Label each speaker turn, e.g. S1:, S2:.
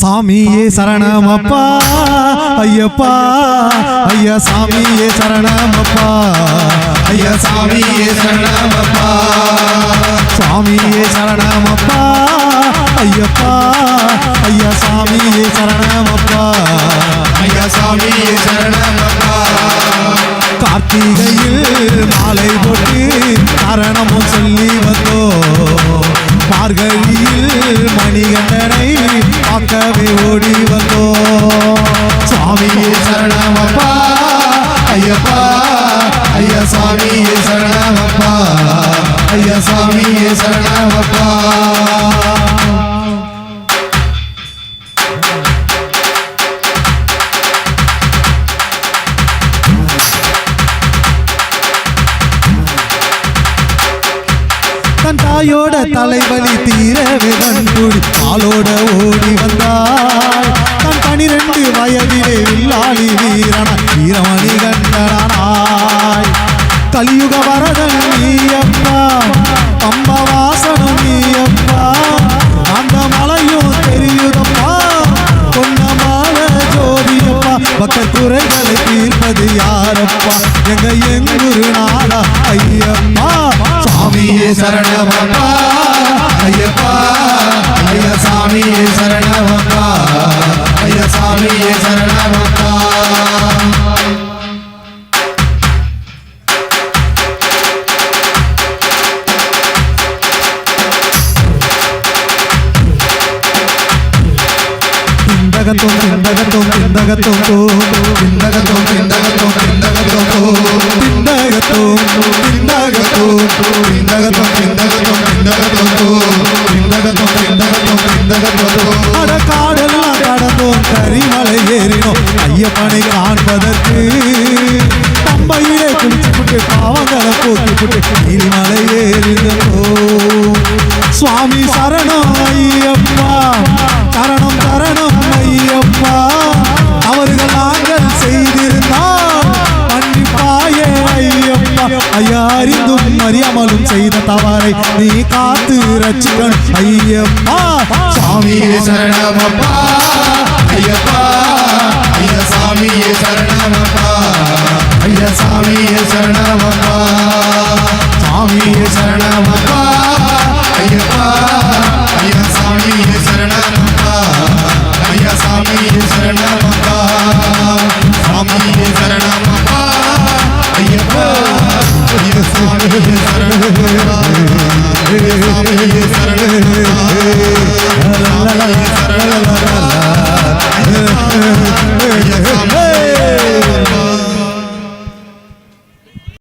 S1: சாமியே சரணமப்பா ஐயப்பா ஐயா சாமியே சரணமப்பா ஐயா சாமியே சரணமப்பா சாமியே சரணமப்பா ஐயப்பா ஐயா சாமியே சரணமப்பா ஐயா சாமியே சரணமப்பா கார்த்திகையில் மாலை போட்டு காரணமும் சொல்லி வந்தோ மார்கழியில் மணிகண்டனை பார்க்கவே ஓடி வந்தோ சுவாமியே சரணமப்பா ஐயப்பா ஐயா சாமியே சரணமப்பா ஐயா சாமியே சரணமப்பா தன் தாயோட தலைவலி தீரவே கண்குடி ஆளோட ஓடி வந்தாய் தன் 12 வயதிலே வில்லாளி வீரமணி கண்டனாய் கலியுக வரதன் நீயப்பா பம்பவாசனம் நீயப்பா அந்த மலையும் தெரியுதப்பா பொன்னமால ஜோதியப்பா பக்தர் குறைகளை தீர்ப்பது யாரப்பா எங்குரு நாடா ஐயப்பா சாமியே சரணமப்பா ஐயப்பா ஐயா சாமியே சரணமப்பா ஐயா சாமியே சரணமப்பா Indagatum indagatum indagatum indagatum indagatum indagatum indagatum indagatum indagatum indagatum indagatum indagatum indagatum அட காடெல்லாம் கடந்தோம் கரிமலை ஏறினோம் ஐயப்பனை காண்பதற்கு பம்பையிலே குளிச்சுட்டு பாவங்களை போக்கிட்டு நீலிமலை ஏறினோம் சுவாமி சரணம் ஐயப்பா சரணம் சரணம் ஐயப்பா அவர்கள் நாங்கள் செய்திருந்தால் மன்னிப்பாயே ஐயப்பா ஐயா அறிந்தும் அறியாமலும் செய்த தவறை நீ காத்து ரட்சிக்கணும் ஐயப்பா சாமியே சரணமப்பா ஐயப்பா ஐயா சாமியே சரணமப்பா ஐயா சாமியே சரணமப்பா சாமியே சரணமப்பா ஐயப்பா ஐயா சாமியே சரணமப்பா ஐயா சாமியே சரணமப்பா சாமியே சரணமப்பா ஐயப்பா ஐயா சாமியே சரணமப்பா ஐயா சாமியே சரணமப்பா